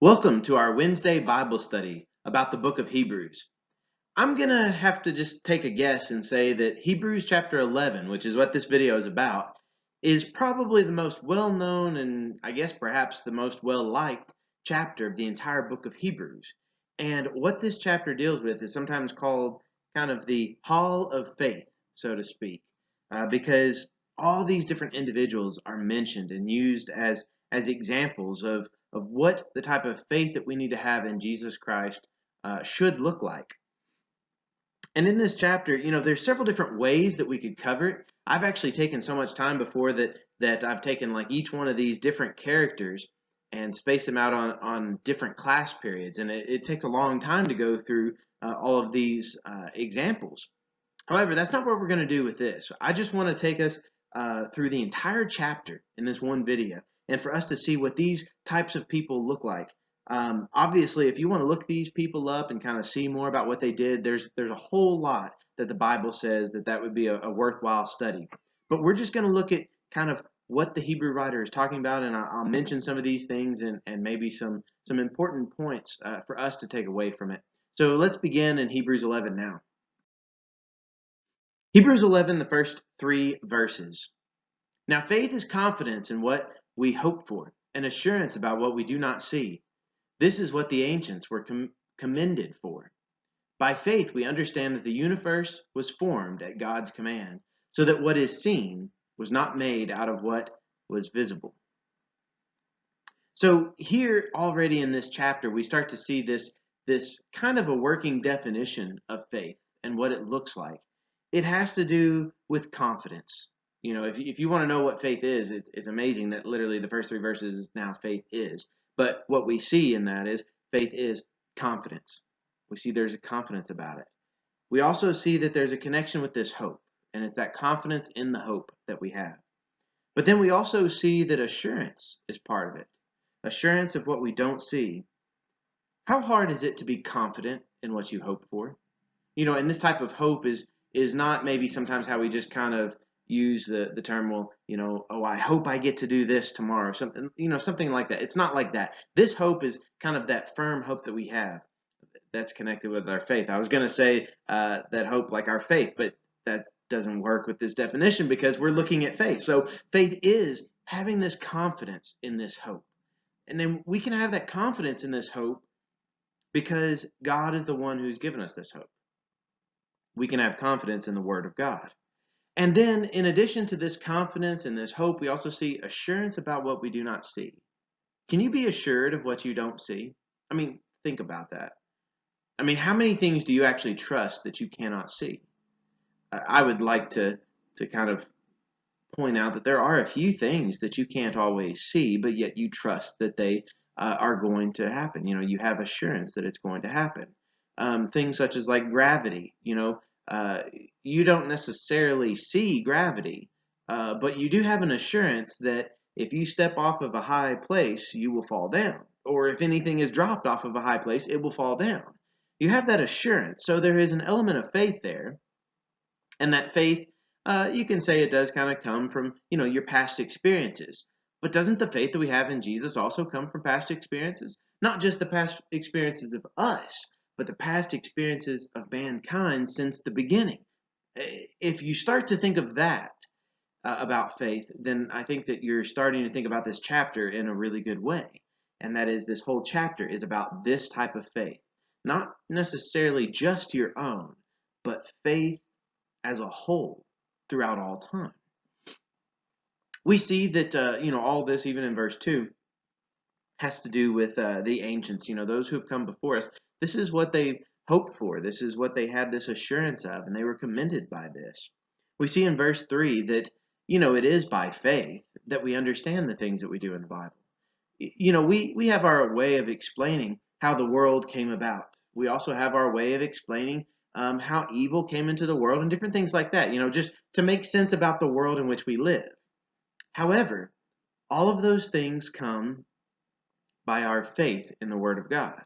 Welcome to our Wednesday Bible study about the book of Hebrews. I'm going to have to just take a guess and say that Hebrews chapter 11, which is what this video is about, is probably the most well-known and I guess perhaps the most well-liked chapter of the entire book of Hebrews. And what this chapter deals with is sometimes called kind of the Hall of Faith, so to speak, because all these different individuals are mentioned and used as examples of what the type of faith that we need to have in Jesus Christ should look like. And in this chapter, there's several different ways that we could cover it. I've actually taken so much time before that I've taken like each one of these different characters and spaced them out on different class periods, and it takes a long time to go through all of these examples. However, that's not what we're going to do with this. I just want to take us through the entire chapter in this one video and for us to see what these types of people look like. Obviously, if you want to look these people up and kind of see more about what they did, there's a whole lot that the Bible says that would be a worthwhile study. But we're just going to look at kind of what the Hebrew writer is talking about, and I'll mention some of these things and maybe some important points for us to take away from it. So let's begin in Hebrews 11 now. Hebrews 11, the first 3 verses. Now faith is confidence in what we hope for, and assurance about what we do not see. This is what the ancients were commended for. By faith we understand that the universe was formed at God's command, so that what is seen was not made out of what was visible. So here already in this chapter we start to see this kind of a working definition of faith and what it looks like. It has to do with confidence. If you want to know what faith is, it's amazing that literally the first 3 verses is now faith is. But what we see in that is faith is confidence. We see there's a confidence about it. We also see that there's a connection with this hope, and it's that confidence in the hope that we have. But then we also see that assurance is part of it. Assurance of what we don't see. How hard is it to be confident in what you hope for? And this type of hope is not maybe sometimes how we just kind of use the term, oh, I hope I get to do this tomorrow, something like that. It's not like that. This hope is kind of that firm hope that we have that's connected with our faith. I was going to say that hope like our faith, but that doesn't work with this definition because we're looking at faith. So faith is having this confidence in this hope. And then we can have that confidence in this hope because God is the one who's given us this hope. We can have confidence in the Word of God. And then, in addition to this confidence and this hope, we also see assurance about what we do not see. Can you be assured of what you don't see? I mean, think about that. I mean, how many things do you actually trust that you cannot see? I would like to kind of point out that there are a few things that you can't always see, but yet you trust that they are going to happen. You have assurance that it's going to happen. Things such as like gravity, you don't necessarily see gravity, but you do have an assurance that if you step off of a high place, you will fall down. Or if anything is dropped off of a high place, it will fall down. You have that assurance. So there is an element of faith there. And that faith, you can say it does kind of come from, your past experiences. But doesn't the faith that we have in Jesus also come from past experiences? Not just the past experiences of us, but the past experiences of mankind since the beginning. If you start to think of that about faith, then I think that you're starting to think about this chapter in a really good way. And that is, this whole chapter is about this type of faith. Not necessarily just your own, but faith as a whole throughout all time. We see that, all this, even in verse 2, has to do with the ancients, those who have come before us. This is what they hoped for. This is what they had this assurance of, and they were commended by this. We see in verse 3 that, it is by faith that we understand the things that we do in the Bible. We have our way of explaining how the world came about. We also have our way of explaining how evil came into the world and different things like that, just to make sense about the world in which we live. However, all of those things come by our faith in the Word of God.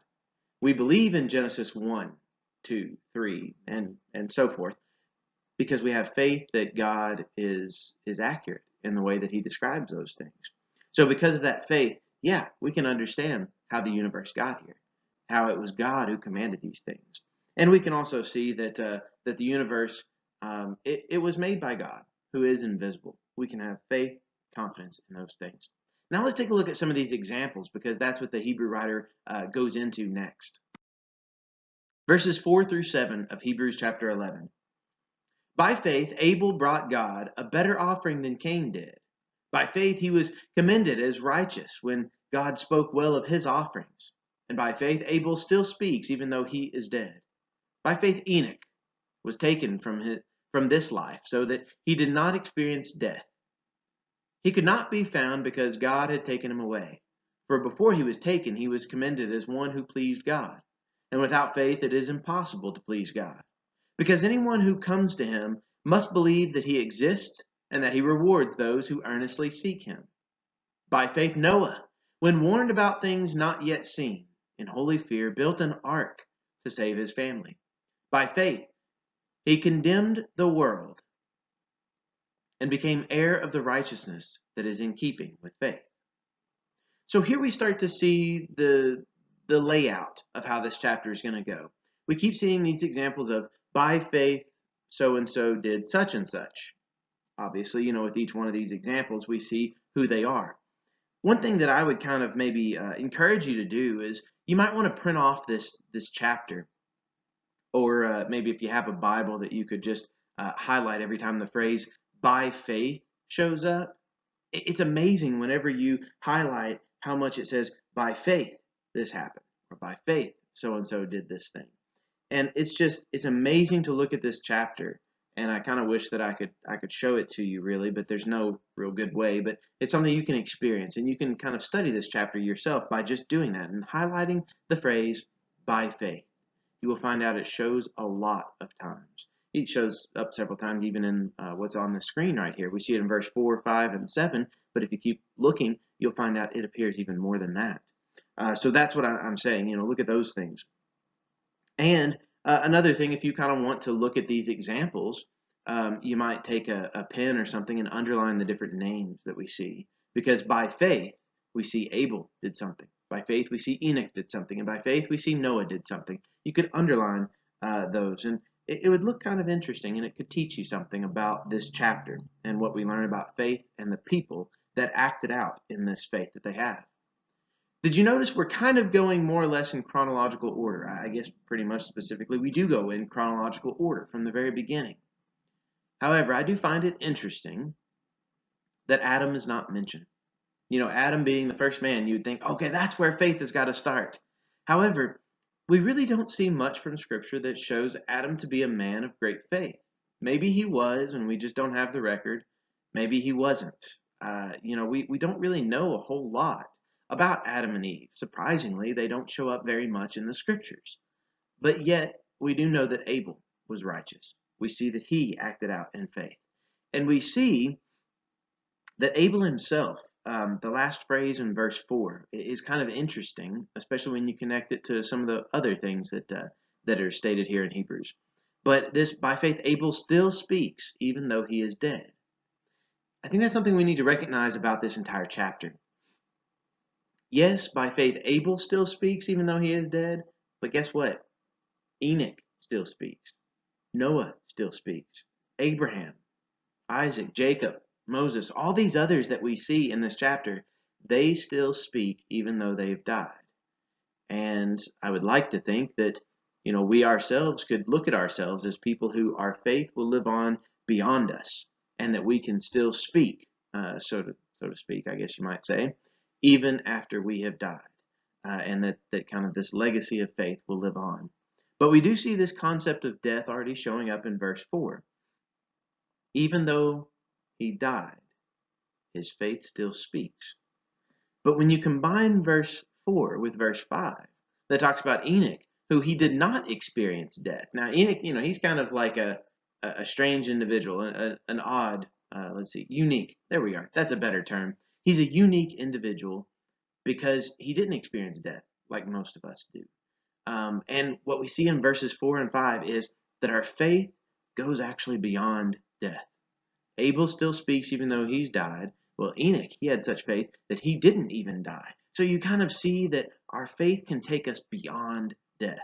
We believe in Genesis 1, 2, 3, and so forth because we have faith that God is accurate in the way that He describes those things. So because of that faith, yeah, we can understand how the universe got here, how it was God who commanded these things. And we can also see that the universe, it was made by God, who is invisible. We can have faith, confidence in those things. Now let's take a look at some of these examples, because that's what the Hebrew writer goes into next. Verses 4 through 7 of Hebrews chapter 11. By faith, Abel brought God a better offering than Cain did. By faith, he was commended as righteous when God spoke well of his offerings. And by faith, Abel still speaks even though he is dead. By faith, Enoch was taken from this life so that he did not experience death. He could not be found because God had taken him away. For before he was taken, he was commended as one who pleased God. And without faith, it is impossible to please God. Because anyone who comes to him must believe that he exists and that he rewards those who earnestly seek him. By faith, Noah, when warned about things not yet seen, in holy fear, built an ark to save his family. By faith, he condemned the world and became heir of the righteousness that is in keeping with faith. So here we start to see the layout of how this chapter is going to go. We keep seeing these examples of by faith, so and so did such and such. Obviously, with each one of these examples, we see who they are. One thing that I would kind of maybe encourage you to do is you might want to print off this chapter, or maybe if you have a Bible that you could just highlight every time the phrase by faith shows up. It's amazing whenever you highlight how much it says by faith this happened, or by faith so and so did this thing. And it's amazing to look at this chapter, and I kind of wish that I could show it to you really, but there's no real good way. But it's something you can experience, and you can kind of study this chapter yourself by just doing that and highlighting the phrase by faith. You will find out it shows a lot of times. It shows up several times even in what's on the screen right here. We see it in verse 4, 5, and 7, but if you keep looking, you'll find out it appears even more than that. So that's what I'm saying. Look at those things. And another thing, if you kind of want to look at these examples, you might take a pen or something and underline the different names that we see. Because by faith, we see Abel did something. By faith, we see Enoch did something. And by faith, we see Noah did something. You could underline those. And it would look kind of interesting, and it could teach you something about this chapter and what we learn about faith and the people that acted out in this faith that they have. Did you notice we're kind of going more or less in chronological order? I guess pretty much specifically, we do go in chronological order from the very beginning. However, I do find it interesting that Adam is not mentioned. Adam being the first man, you would think, okay, that's where faith has got to start. However, we really don't see much from Scripture that shows Adam to be a man of great faith. Maybe he was, and we just don't have the record. Maybe he wasn't. We don't really know a whole lot about Adam and Eve. Surprisingly, they don't show up very much in the Scriptures. But yet, we do know that Abel was righteous. We see that he acted out in faith. And we see that Abel himself, the last phrase in verse 4, is kind of interesting, especially when you connect it to some of the other things that are stated here in Hebrews. But this, by faith, Abel still speaks, even though he is dead. I think that's something we need to recognize about this entire chapter. Yes, by faith, Abel still speaks, even though he is dead. But guess what? Enoch still speaks. Noah still speaks. Abraham, Isaac, Jacob, Moses, all these others that we see in this chapter, they still speak even though they've died. And I would like to think that, we ourselves could look at ourselves as people who our faith will live on beyond us, and that we can still speak, so to speak, I guess you might say, even after we have died, and that kind of this legacy of faith will live on. But we do see this concept of death already showing up in verse 4. Even though he died, his faith still speaks. But when you combine verse 4 with verse 5, that talks about Enoch, who he did not experience death. Now, Enoch, he's kind of like a strange individual, an odd, unique. There we are. That's a better term. He's a unique individual because he didn't experience death like most of us do. And what we see in verses 4 and 5 is that our faith goes actually beyond death. Abel still speaks even though he's died. Well, Enoch, he had such faith that he didn't even die. So you kind of see that our faith can take us beyond death.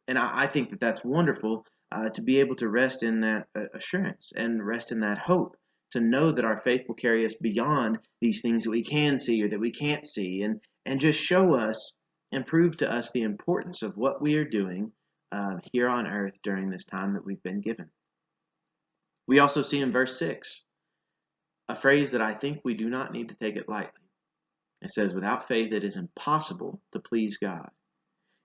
And I think that that's wonderful to be able to rest in that assurance and rest in that hope, to know that our faith will carry us beyond these things that we can see or that we can't see, and just show us and prove to us the importance of what we are doing here on earth during this time that we've been given. We also see in verse 6 a phrase that I think we do not need to take it lightly. It says, without faith, it is impossible to please God.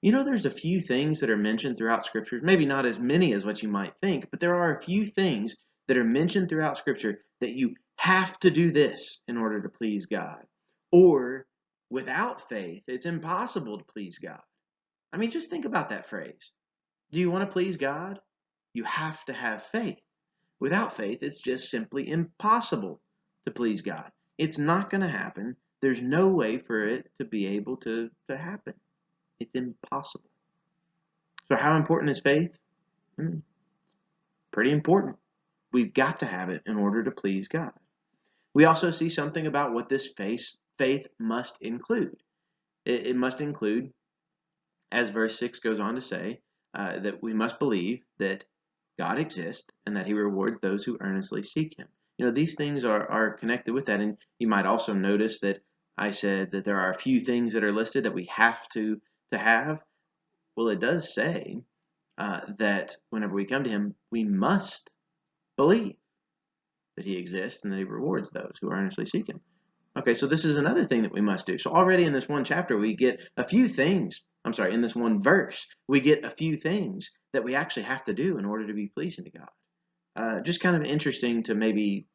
You know, there's a few things that are mentioned throughout Scripture, maybe not as many as what you might think, but there are a few things that are mentioned throughout Scripture that you have to do this in order to please God. Or, without faith, it's impossible to please God. I mean, just think about that phrase. Do you want to please God? You have to have faith. Without faith, it's just simply impossible to please God. It's not going to happen. There's no way for it to be able to happen. It's impossible. So how important is faith? Pretty important. We've got to have it in order to please God. We also see something about what this faith must include. It must include, as verse 6 goes on to say, that we must believe that God exists and that he rewards those who earnestly seek him. You know, these things are connected with that. And you might also notice that I said that there are a few things that are listed that we have to have. Well, it does say that whenever we come to him, we must believe that he exists and that he rewards those who earnestly seek him. Okay, so this is another thing that we must do. So already in this one chapter, we get a few things. I'm sorry, in this one verse, we get a few things that we actually have to do in order to be pleasing to God. Just kind of interesting to maybe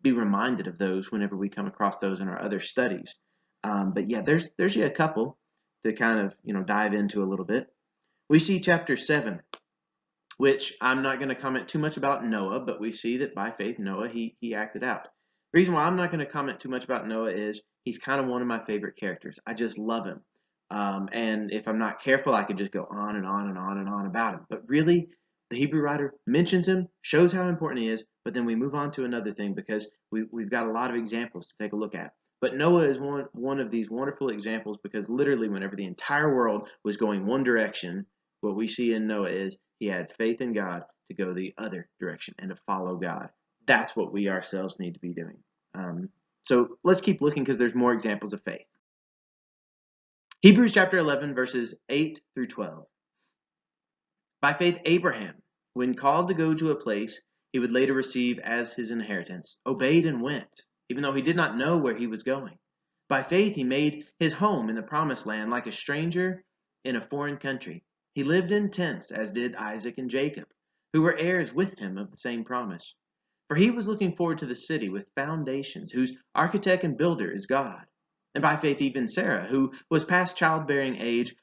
be reminded of those whenever we come across those in our other studies. But yeah, there's yet a couple to kind of dive into a little bit. We see chapter 7, which I'm not going to comment too much about Noah, but we see that by faith Noah he acted out. The reason why I'm not going to comment too much about Noah is he's kind of one of my favorite characters. I just love him. And if I'm not careful, I could just go on and on and on and on about him. But really, the Hebrew writer mentions him, shows how important he is, but then we move on to another thing because we've got a lot of examples to take a look at. But Noah is one of these wonderful examples because literally whenever the entire world was going one direction, what we see in Noah is he had faith in God to go the other direction and to follow God. That's what we ourselves need to be doing. So let's keep looking because there's more examples of faith. Hebrews chapter 11, verses 8 through 12. By faith, Abraham, when called to go to a place he would later receive as his inheritance, obeyed and went, even though he did not know where he was going. By faith, he made his home in the promised land like a stranger in a foreign country. He lived in tents, as did Isaac and Jacob, who were heirs with him of the same promise. For he was looking forward to the city with foundations, whose architect and builder is God. And by faith, even Sarah, who was past childbearing age,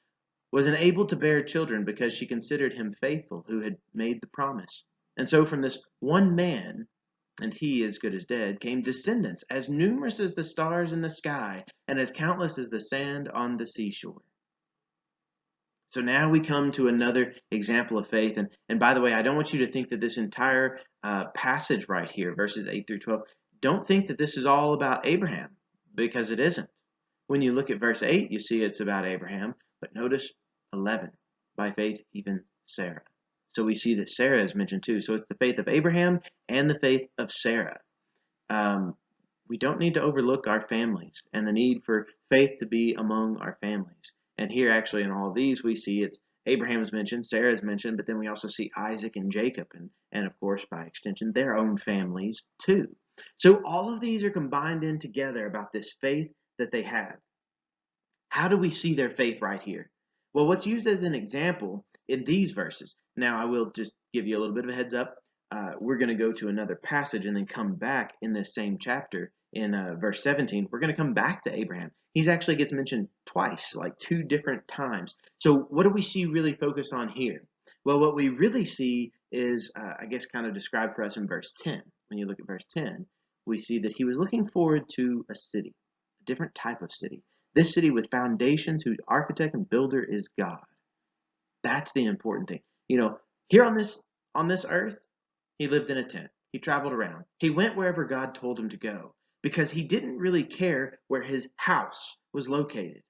was enabled to bear children because she considered him faithful who had made the promise. And so from this one man, and he as good as dead, came descendants as numerous as the stars in the sky and as countless as the sand on the seashore. So now we come to another example of faith. And by the way, I don't want you to think that this entire passage right here, verses 8 through 12, don't think that this is all about Abraham, because it isn't. When you look at verse 8, you see it's about Abraham, but notice 11, by faith even Sarah. So we see that Sarah is mentioned too. So it's the faith of Abraham and the faith of Sarah. We don't need to overlook our families and the need for faith to be among our families. And here, actually, in all of these, we see it's Abraham is mentioned, Sarah is mentioned, but then we also see Isaac and Jacob, and of course, by extension, their own families too. So all of these are combined in together about this faith that they have. How do we see their faith right here? Well, what's used as an example in these verses. Now, I will just give you a little bit of a heads up. We're going to go to another passage and then come back in this same chapter in verse 17. We're going to come back to Abraham. He actually gets mentioned twice, like 2 different times. So what do we see really focused on here? Well, what we really see is, I guess, kind of described for us in verse 10. When you look at verse 10, we see that he was looking forward to a city, a different type of city. This city with foundations whose architect and builder is God. That's the important thing. Here on this earth, he lived in a tent. He traveled around. He went wherever God told him to go because he didn't really care where his house was located.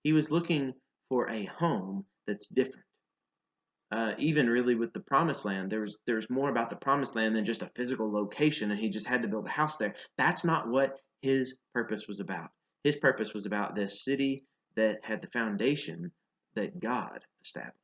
He was looking for a home that's different. Even really with the promised land, there's more about the promised land than just a physical location, and he just had to build a house there. That's not what his purpose was about. His purpose was about this city that had the foundation that God established.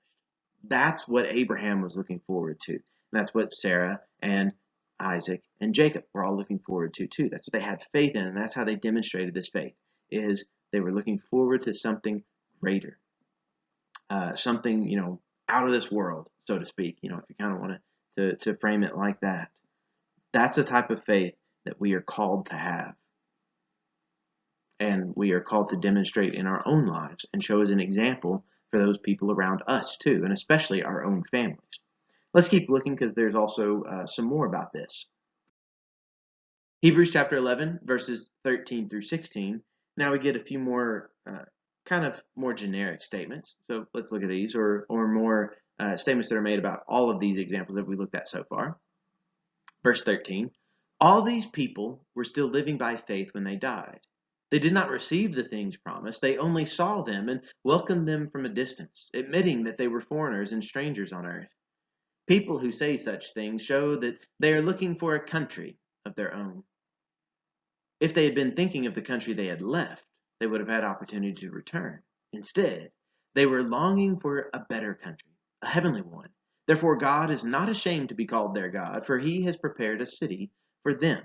That's what Abraham was looking forward to. And that's what Sarah and Isaac and Jacob were all looking forward to too. That's what they had faith in, and that's how they demonstrated this faith. Is they were looking forward to something greater, something out of this world, so to speak. If you kind of want to frame it like that. That's the type of faith that we are called to have, and we are called to demonstrate in our own lives and show as an example for those people around us too, and especially our own families. Let's keep looking because there's also some more about this. Hebrews chapter 11, verses 13 through 16. Now we get a few more kind of more generic statements. So let's look at these, or more statements that are made about all of these examples that we looked at so far. Verse 13. All these people were still living by faith when they died. They did not receive the things promised. They only saw them and welcomed them from a distance, admitting that they were foreigners and strangers on earth. People who say such things show that they are looking for a country of their own. If they had been thinking of the country they had left, they would have had opportunity to return. Instead, they were longing for a better country, a heavenly one. Therefore, God is not ashamed to be called their God, for he has prepared a city for them.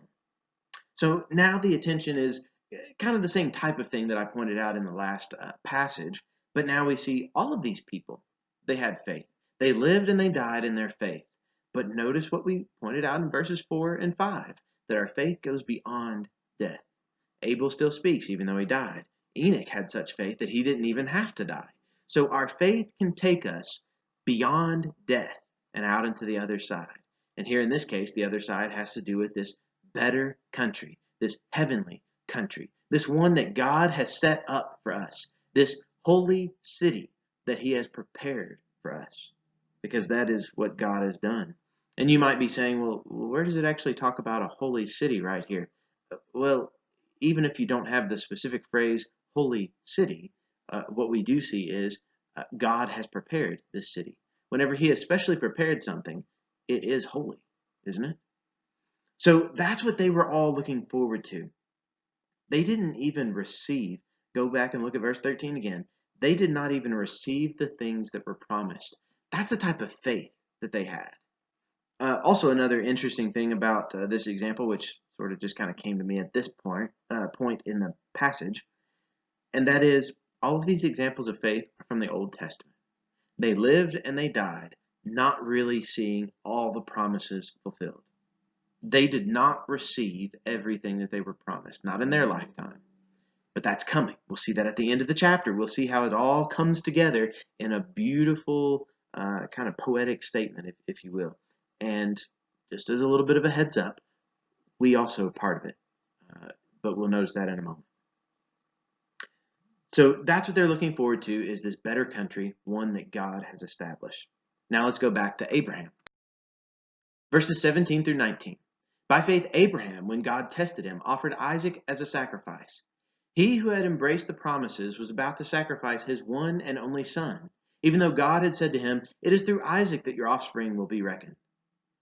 So now the attention is kind of the same type of thing that I pointed out in the last passage, but now we see all of these people. They had faith. They lived and they died in their faith. But notice what we pointed out in verses 4 and 5, that our faith goes beyond death. Abel still speaks even though he died. Enoch had such faith that he didn't even have to die. So our faith can take us beyond death and out into the other side. And here in this case, the other side has to do with this better country, this heavenly country, this one that God has set up for us, this holy city that he has prepared for us, because that is what God has done. And you might be saying, well, where does it actually talk about a holy city right here? Well, even if you don't have the specific phrase holy city, what we do see is God has prepared this city. Whenever he has specially prepared something, it is holy, isn't it? So that's what they were all looking forward to. They didn't even receive, go back and look at verse 13 again. They did not even receive the things that were promised. That's the type of faith that they had. Also, another interesting thing about this example, which sort of just kind of came to me at this point in the passage, and that is all of these examples of faith are from the Old Testament. They lived and they died, not really seeing all the promises fulfilled. They did not receive everything that they were promised, not in their lifetime. But that's coming. We'll see that at the end of the chapter. We'll see how it all comes together in a beautiful kind of poetic statement, if you will. And just as a little bit of a heads up, we also are part of it. But we'll notice that in a moment. So that's what they're looking forward to, is this better country, one that God has established. Now let's go back to Abraham. Verses 17 through 19. By faith, Abraham, when God tested him, offered Isaac as a sacrifice. He who had embraced the promises was about to sacrifice his one and only son, even though God had said to him, "It is through Isaac that your offspring will be reckoned."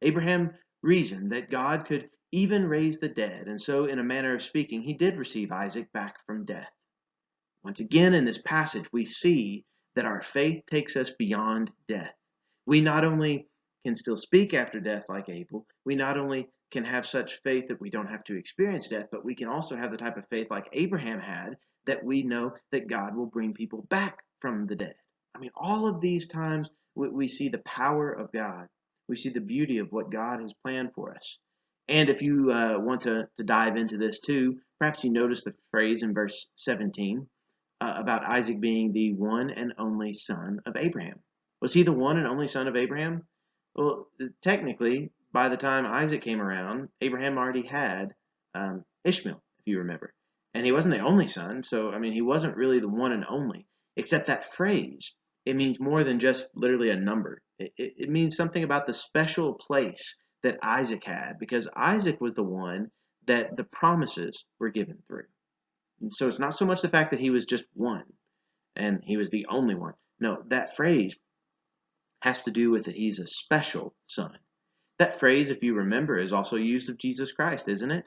Abraham reasoned that God could even raise the dead, and so, in a manner of speaking, he did receive Isaac back from death. Once again, in this passage, we see that our faith takes us beyond death. We not only can still speak after death like Abel, we not only can have such faith that we don't have to experience death, but we can also have the type of faith like Abraham had, that we know that God will bring people back from the dead. I mean, all of these times we see the power of God. We see the beauty of what God has planned for us. And if you want to dive into this too, perhaps you notice the phrase in verse 17 about Isaac being the one and only son of Abraham. Was he the one and only son of Abraham? Well, technically, by the time Isaac came around, Abraham already had Ishmael, if you remember. And he wasn't the only son, so, I mean, he wasn't really the one and only. Except that phrase, it means more than just literally a number. It means something about the special place that Isaac had, because Isaac was the one that the promises were given through. And so it's not so much the fact that he was just one and he was the only one. No, that phrase has to do with that he's a special son. That phrase, if you remember, is also used of Jesus Christ, isn't it?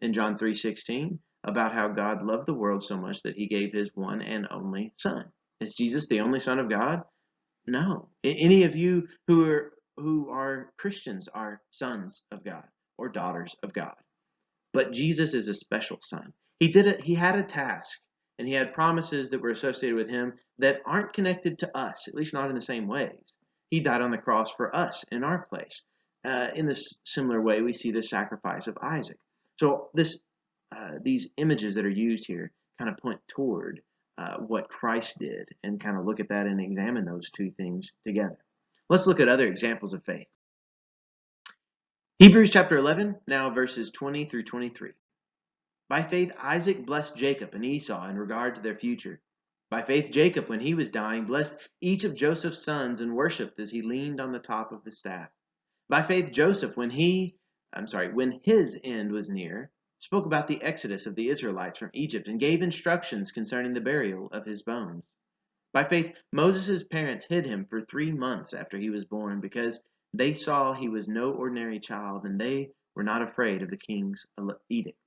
In John 3:16, about how God loved the world so much that he gave his one and only son. Is Jesus the only son of God? No. Any of you who are Christians are sons of God or daughters of God. But Jesus is a special son. He had a task and he had promises that were associated with him that aren't connected to us, at least not in the same ways. He died on the cross for us in our place. In this similar way, we see the sacrifice of Isaac. So these images that are used here kind of point toward what Christ did and kind of look at that and examine those two things together. Let's look at other examples of faith. Hebrews chapter 11, now verses 20 through 23. By faith, Isaac blessed Jacob and Esau in regard to their future. By faith, Jacob, when he was dying, blessed each of Joseph's sons and worshipped as he leaned on the top of his staff. By faith, Joseph, when his end was near, spoke about the exodus of the Israelites from Egypt and gave instructions concerning the burial of his bones. By faith, Moses' parents hid him for 3 months after he was born because they saw he was no ordinary child and they were not afraid of the king's edict.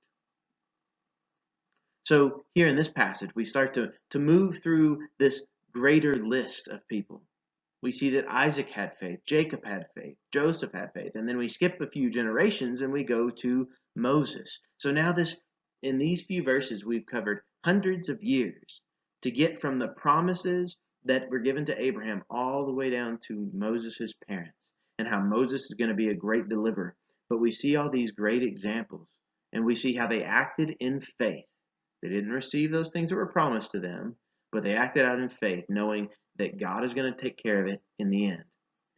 So here in this passage, we start to move through this greater list of people. We see that Isaac had faith, Jacob had faith, Joseph had faith, and then we skip a few generations and we go to Moses. So now in these few verses, we've covered hundreds of years to get from the promises that were given to Abraham all the way down to Moses' parents and how Moses is going to be a great deliverer. But we see all these great examples and we see how they acted in faith. They didn't receive those things that were promised to them, but they acted out in faith, knowing that God is going to take care of it in the end.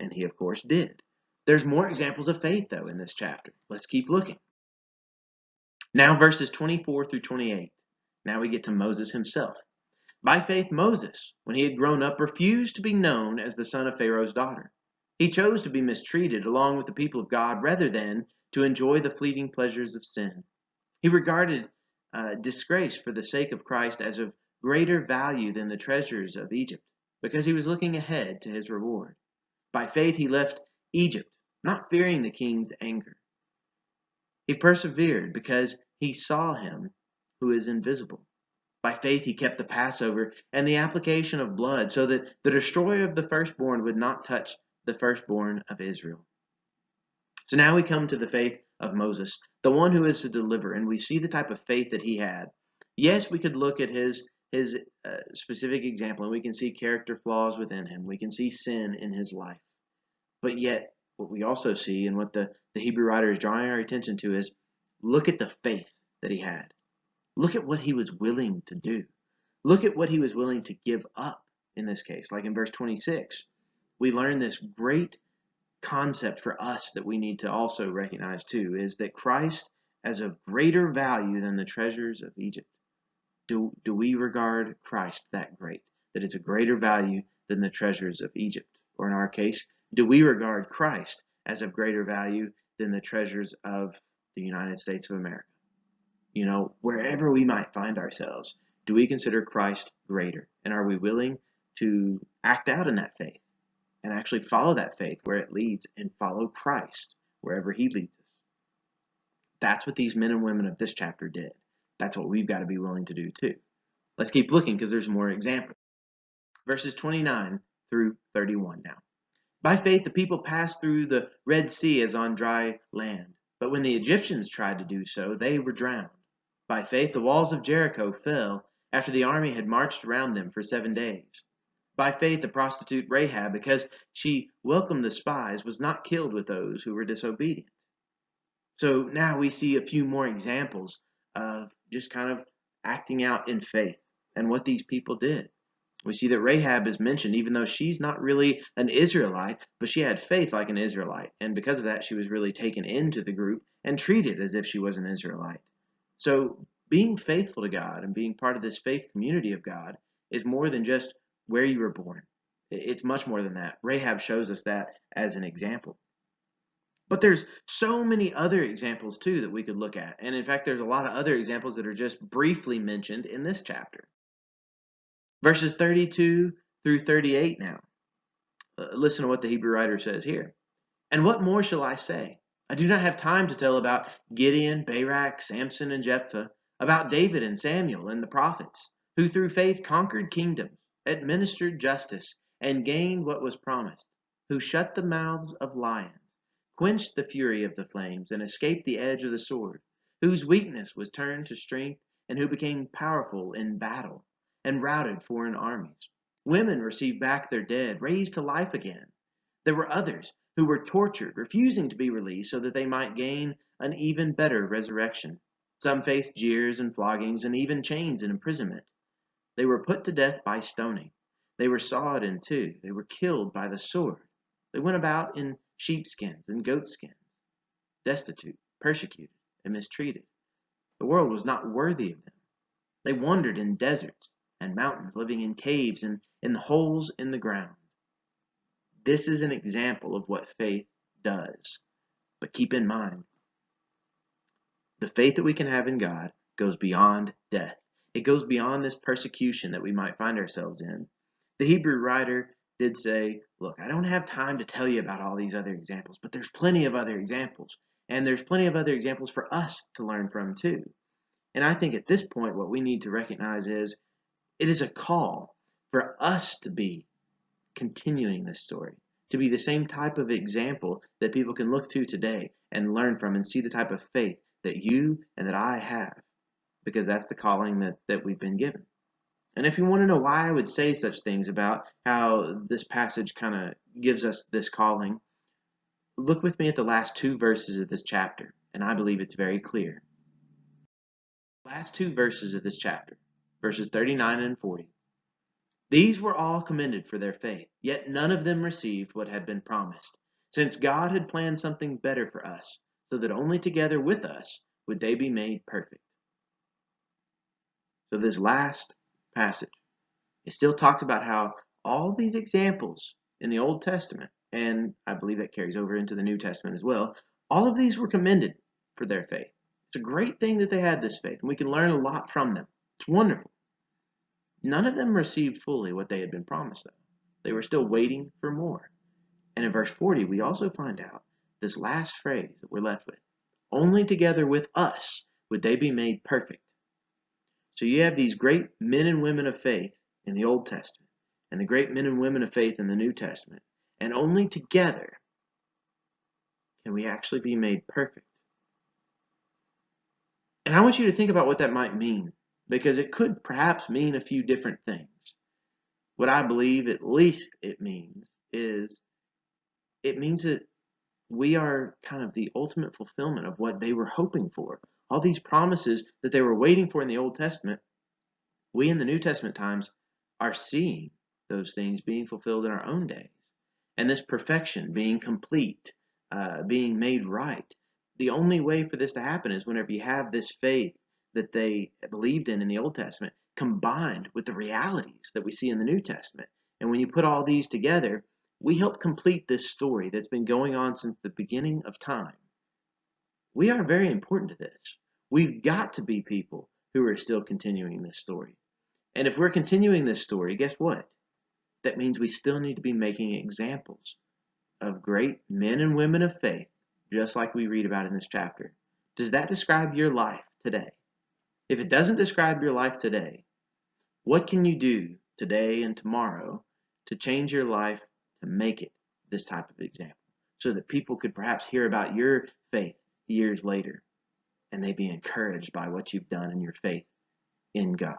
And he, of course, did. There's more examples of faith, though, in this chapter. Let's keep looking. Now, verses 24 through 28. Now we get to Moses himself. By faith, Moses, when he had grown up, refused to be known as the son of Pharaoh's daughter. He chose to be mistreated along with the people of God rather than to enjoy the fleeting pleasures of sin. He regarded disgrace for the sake of Christ as of greater value than the treasures of Egypt, because he was looking ahead to his reward. By faith he left Egypt, not fearing the king's anger. He persevered because he saw him who is invisible. By faith he kept the Passover and the application of blood, so that the destroyer of the firstborn would not touch the firstborn of Israel. So now we come to the faith of Moses, the one who is to deliver, and we see the type of faith that he had. Yes, we could look at his specific example, and we can see character flaws within him. We can see sin in his life. But yet, what we also see, and what the Hebrew writer is drawing our attention to, is look at the faith that he had. Look at what he was willing to do. Look at what he was willing to give up in this case. Like in verse 26, we learn this great concept for us that we need to also recognize too, is that Christ is of greater value than the treasures of Egypt. Do we regard Christ that great, that it's a greater value than the treasures of Egypt? Or in our case, do we regard Christ as of greater value than the treasures of the United States of America? You know, wherever we might find ourselves, do we consider Christ greater? And are we willing to act out in that faith and actually follow that faith where it leads and follow Christ wherever he leads us? That's what these men and women of this chapter did. That's what we've got to be willing to do too. Let's keep looking because there's more examples. Verses 29 through 31 now. By faith, the people passed through the Red Sea as on dry land. But when the Egyptians tried to do so, they were drowned. By faith, the walls of Jericho fell after the army had marched around them for 7 days. By faith, the prostitute Rahab, because she welcomed the spies, was not killed with those who were disobedient. So now we see a few more examples of just kind of acting out in faith and what these people did. We see that Rahab is mentioned, even though she's not really an Israelite, but she had faith like an Israelite. And because of that, she was really taken into the group and treated as if she was an Israelite. So being faithful to God and being part of this faith community of God is more than just where you were born. It's much more than that. Rahab shows us that as an example. But there's so many other examples too that we could look at. And in fact, there's a lot of other examples that are just briefly mentioned in this chapter. Verses 32 through 38 now. Listen to what the Hebrew writer says here. And what more shall I say? I do not have time to tell about Gideon, Barak, Samson, and Jephthah, about David and Samuel and the prophets, who through faith conquered kingdoms, administered justice, and gained what was promised, who shut the mouths of lions, quenched the fury of the flames, and escaped the edge of the sword, whose weakness was turned to strength, and who became powerful in battle, and routed foreign armies. Women received back their dead, raised to life again. There were others who were tortured, refusing to be released so that they might gain an even better resurrection. Some faced jeers and floggings and even chains and imprisonment. They were put to death by stoning. They were sawed in two. They were killed by the sword. They went about in sheepskins and goatskins, destitute, persecuted, and mistreated. The world was not worthy of them. They wandered in deserts and mountains, living in caves and in holes in the ground. This is an example of what faith does. But keep in mind, the faith that we can have in God goes beyond death. It goes beyond this persecution that we might find ourselves in. The Hebrew writer did say, look, I don't have time to tell you about all these other examples, but there's plenty of other examples. And there's plenty of other examples for us to learn from too. And I think at this point, what we need to recognize is it is a call for us to be continuing this story, to be the same type of example that people can look to today and learn from and see the type of faith that you and that I have, because that's the calling that we've been given. And if you want to know why I would say such things about how this passage kind of gives us this calling, look with me at the last two verses of this chapter, and I believe it's very clear. Last two verses of this chapter, verses 39 and 40. These were all commended for their faith, yet none of them received what had been promised, since God had planned something better for us, so that only together with us would they be made perfect. So this last passage, it still talks about how all these examples in the Old Testament, and I believe that carries over into the New Testament as well, all of these were commended for their faith. It's a great thing that they had this faith, and we can learn a lot from them. It's wonderful. None of them received fully what they had been promised, though. They were still waiting for more. And in verse 40, we also find out this last phrase that we're left with. Only together with us would they be made perfect. So you have these great men and women of faith in the Old Testament and the great men and women of faith in the New Testament. And only together can we actually be made perfect. And I want you to think about what that might mean, because it could perhaps mean a few different things. What I believe at least it means is it means that we are kind of the ultimate fulfillment of what they were hoping for. All these promises that they were waiting for in the Old Testament, we in the New Testament times are seeing those things being fulfilled in our own days. And this perfection, being complete, being made right. The only way for this to happen is whenever you have this faith that they believed in the Old Testament combined with the realities that we see in the New Testament. And when you put all these together, we help complete this story that's been going on since the beginning of time. We are very important to this. We've got to be people who are still continuing this story. And if we're continuing this story, guess what? That means we still need to be making examples of great men and women of faith, just like we read about in this chapter. Does that describe your life today? If it doesn't describe your life today, what can you do today and tomorrow to change your life to make it this type of example, so that people could perhaps hear about your faith years later and they be encouraged by what you've done in your faith in God?